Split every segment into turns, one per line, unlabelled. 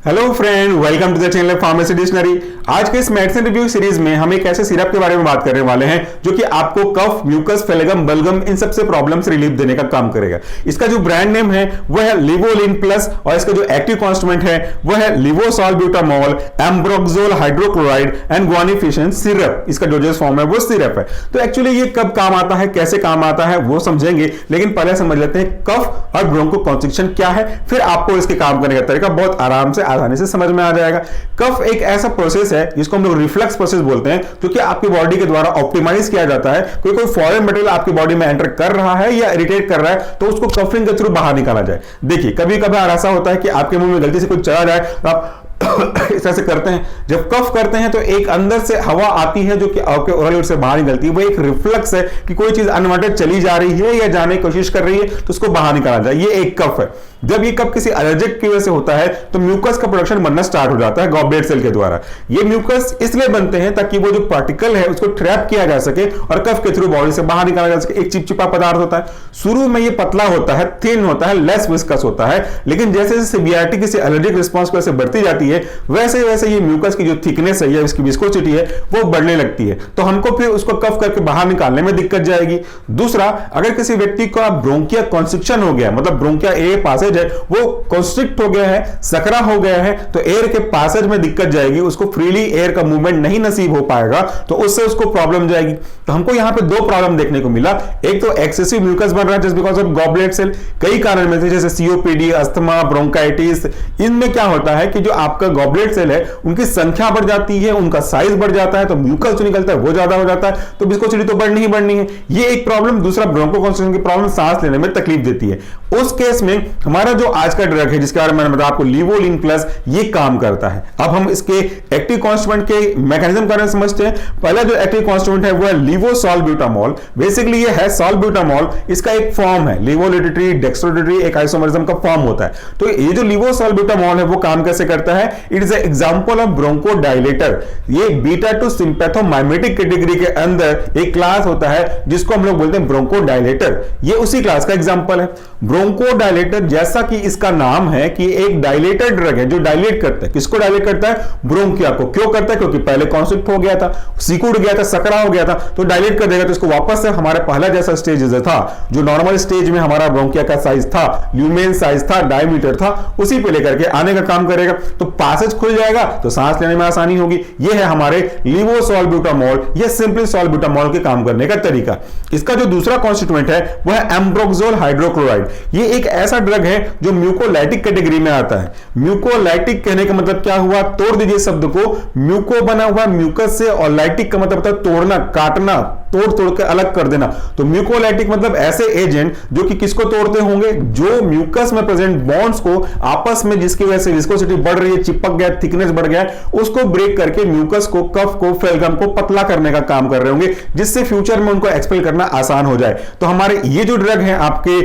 Hello friend, welcome to the channel pharmacy dictionary. आज के इस मेडिसिन रिव्यू सीरीज में हम एक ऐसे सिरप के बारे में बात करने वाले हैं जो कि आपको कफ, म्यूकस, फेलेगम, बलगम इन सबसे प्रॉब्लम से रिलीफ देने का काम करेगा। इसका जो ब्रांड नेम है वह है लिवोलिन प्लस और इसका जो एक्टिव कॉन्स्टिट्यूएंट है वह है लिवोसॉल्ब्यूटामॉल, एम्ब्रोक्सोल हाइड्रोक्लोराइड एंड ग्वानिफिशिन सिरप। इसका डोजेस फॉर्म है वो सिरप है। तो एक्चुअली ये कब काम आता है, कैसे काम आता है वो समझेंगे, लेकिन पहले समझ लेते हैं कफ और ब्रोंकोकंस्ट्रिक्शन क्या है, फिर आपको इसके काम करने का तरीका बहुत आराम से आसानी से समझ में आ जाएगा। कफ एक ऐसा प्रोसेस है जिसको हम लोग रिफ्लक्स प्रोसेस बोलते हैं, जो कि आपकी बॉडी के द्वारा ऑप्टिमाइज किया जाता है। कोई फॉरेन मटेरियल आपकी बॉडी में एंटर कर रहा है या इरिटेट कर रहा है तो उसको कफिंग के थ्रू बाहर निकाला जाए। देखिए कभी कभार ऐसा होता है कि आपके मुंह में गलती से कुछ चला जाए तो आप इस तरह से करते हैं। जब कफ करते हैं तो एक अंदर से हवा आती है जो कि आपके ओरल से बाहर निकलती है। वो एक रिफ्लक्स है कि कोई चीज अनवांटेड चली जा रही है या जाने की कोशिश कर रही है तो उसको बाहर निकाला जाए। ये एक कफ है। जब ये कफ किसी एलर्जिक की वजह से होता है तो म्यूकस का प्रोडक्शन बनना स्टार्ट हो जाता है गॉबलेट सेल के द्वारा। ये म्यूकस इसलिए बनते हैं ताकि वो जो पार्टिकल है उसको ट्रैप किया जा सके और कफ के थ्रू बॉडी से बाहर निकाला जा सके। एक चिपचिपा पदार्थ होता है। शुरू में ये पतला होता है, थिन होता है, लेस विस्कस होता है, लेकिन जैसे जैसे सीवियरिटी किसी एलर्जिक रिस्पॉन्स की वजह से बढ़ती जाती है वैसे वैसे ये म्यूकस की जो थिकनेस है या इसकी विस्कोसिटी है वो बढ़ने लगती है। तो हमको फिर उसको कफ करके बाहर निकालने में दिक्कत जाएगी। दूसरा, अगर किसी व्यक्ति को ब्रोंकिया कॉन्स्ट्रिक्शन हो गया, मतलब ब्रोंकिया एयर पासेज है वो कॉन्स्ट्रिक्ट हो गया है, सकरा हो गया है, तो एयर के पासेज में दिक्कत जाएगी। उसको फ्रीली एयर का मूवमेंट नहीं नसीब हो पाएगा तो उससे उसको प्रॉब्लम जाएगी। तो हमको यहां पे दो प्रॉब्लम देखने को मिला। एक तो एक्सेसिव म्यूकस बन रहा है just because of goblet cell. कई कारण में से जैसे सीओपीडी, अस्थमा, ब्रोंकाइटिस, इनमें क्या होता है कि जो आपका गॉबलेट सेल है उनकी संख्या बढ़ जाती है, उनका साइज बढ़ जाता है, तो म्यूकस जो निकलता है वो ज्यादा हो जाता है, तो विस्कोसिटी तो बढ़नी ही बढ़नी है। ये एक प्रॉब्लम। दूसरा, ब्रोंकोकंस्ट्रिक्शन की प्रॉब्लम सांस लेने में तकलीफ देती है। उस केस में हमारा जो आज का ड्रग है जिसके बारे में मैंने बताया आपको, लिवोलिन प्लस, ये काम करता है। अब हम इसके एक्टिव कॉन्स्टिट्यूएंट के मैकेनिज्म कारण समझते हैं। पहला जो एक्टिव कॉन्स्टिट्यूएंट है वो है लिवोसॉल्ब्यूटामॉल। बेसिकली ये है सॉल्ब्यूटामॉल, इसका एक फॉर्म है। लिवोलिटिट्री डेक्स्ट्रोलिटिट्री एक आइसोमरिज्म का फॉर्म होता है। तो ये जो लिवोसॉल्ब्यूटामॉल है वो काम कैसे करता है? It is example of bronchodilator. ये बीटा टू सिंपैथोमाइमेटिक कैटेगरी के अंदर एक क्लास होता है जिसको हम लोग बोलते हैं ब्रोंकोडायलेटर। ये उसी क्लास का एग्जांपल है। ब्रोंकोडायलेटर, जैसा कि इसका नाम है कि एक डायलेटर ड्रग है जो डायलेट करता है। किसको डायलेट करता है? ब्रोंकिया को। क्यों करता है? क्योंकि पहले कॉन्स्ट्रिक्ट हो गया था, सिकुड़ गया था, सकरा हो गया था, तो डायलेट कर देगा तो इसको वापस से हमारे पहला जैसा स्टेज था, जो नॉर्मल स्टेज में हमारा ब्रोंकिया का साइज था, ल्यूमेन साइज था, डायमीटर था, उसी पे लेकर के आने का काम करेगा। तो पासेज खुल जाएगा तो सांस लेने में आसानी होगी। यह है हमारे लिवोसॉल्ब्यूटामॉल या सिंपली सॉल्ब्यूटामॉल के काम करने का तरीका। इसका जो दूसरा कॉन्स्टिट्यूएंट है वह है एम्ब्रोक्सोल हाइड्रोक्लोराइड। ये एक ऐसा ड्रग है जो म्यूकोलाइटिक कैटेगरी में आता है। म्यूकोलाइटिक कहने का मतलब क्या हुआ? तोड़ दीजिए शब्द को। म्यूको बना हुआ म्यूकस से और लाइटिक का मतलब होता है तोड़ना, काटना, तोड़ तोड़ के अलग कर देना। तो म्यूकोलाइटिक मतलब ऐसे एजेंट जो कि किसको तोड़ते होंगे? जो म्यूकस में प्रेजेंट बॉन्ड्स को आपस में, जिसकी वजह से विस्कोसिटी बढ़ रही है, चिपक गया, थिकनेस बढ़ गया, उसको ब्रेक करके म्यूकस को, कफ को, फेलगम को पतला करने का काम कर रहे होंगे, जिससे फ्यूचर में उनको एक्सपेल करना आसान हो जाए। तो हमारे ये जो ड्रग है आपके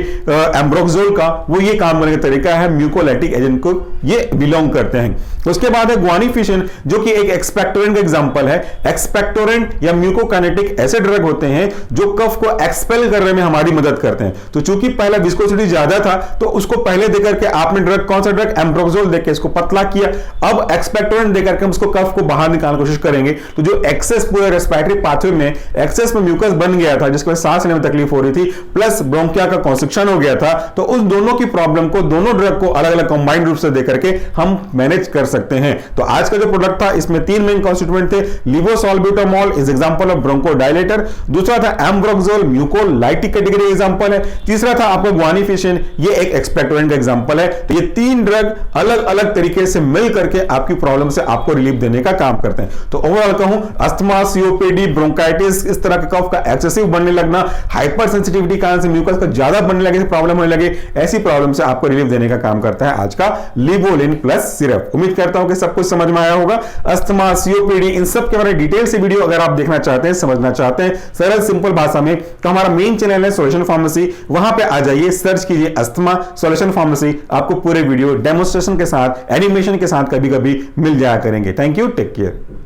एम्ब्रोक्सोल का, वो ये काम करने का तरीका है, म्यूकोलाइटिक एजेंट को ये बिलोंग करते हैं। उसके बाद है ग्वानिफिशिन, जो कि एक एक्सपेक्टोरेंट का एग्जांपल है। एक्सपेक्टोरेंट या म्यूकोकाइनेटिक ऐसे ड्रग होते हैं जो कफ को एक्सपेल करने में हमारी मदद करते हैं। तो चूंकि पहला विस्कोसिटी ज्यादा था तो उसको पहले देकर के आपने ड्रग, कौन सा ड्रग? एम्ब्रोक्सोल देकर इसको पतला किया। अब एक्सपेक्टोरेंट देकर के हम उसको कफ को बाहर निकालने की कोशिश करेंगे। तो जो एक्सेस पूरे रेस्पिरेटरी पाथवे में एक्सेस में म्यूकस बन गया था जिसकी वजह से सांस लेने में तकलीफ हो रही थी, प्लस ब्रोंकिया का कॉन्स्ट्रिक्शन हो गया था, तो उस दोनों की प्रॉब्लम को, दोनों ड्रग को अलग अलग कंबाइंड रूप से देकर के हम मैनेज कर सकते हैं। तो आज का जो प्रोडक्ट था इसमें तीन मेन कॉन्स्टिट्यूएंट थे। लिवोसॉल्ब्यूटामॉल इज एग्जांपल ऑफ ब्रोंकोडायलेटर, दूसरा था एम्ब्रोक्सोल, म्यूकोलाइटिक कैटेगरी एग्जांपल है, तीसरा था आपका ग्वानिफिशिन, ये एक एक्सपेक्टोरेंट का एग्जांपल है। तो ये तीन ड्रग अलग अलग तरीके से मिल करके आपकी प्रॉब्लम से आपको रिलीफ देने का काम करते हैं। तो ओवरऑल कहूं, अस्थमा, सीओपीडी, ब्रोंकाइटिस, इस तरह के कफ का एक्सेसिव बनने लगना, हाइपर सेंसिटिविटी कारण से म्यूकस का ज्यादा बनने लगे, प्रॉब्लम होने लगे, ऐसी प्रॉब्लम से आपको रिलीफ देने का काम करता है आज का लिवोलिन प्लस सिरप। उम्मीद करता हूं कि सब कुछ समझ में आया होगा। अस्थमा, सीओपीडी, इन सब के बारे में डिटेल से वीडियो अगर आप देखना चाहते हैं, समझना चाहते हैं सरल सिंपल भाषा में, तो हमारा मेन चैनल है सॉल्यूशन फार्मेसी, वहां पे आ जाइए, सर्च कीजिए अस्थमा सॉल्यूशन फार्मेसी। आपको पूरे वीडियो डेमोन्स्ट्रेशन के साथ, एनिमेशन के साथ कभी कभी मिल जाया करेंगे। Thank you, take care.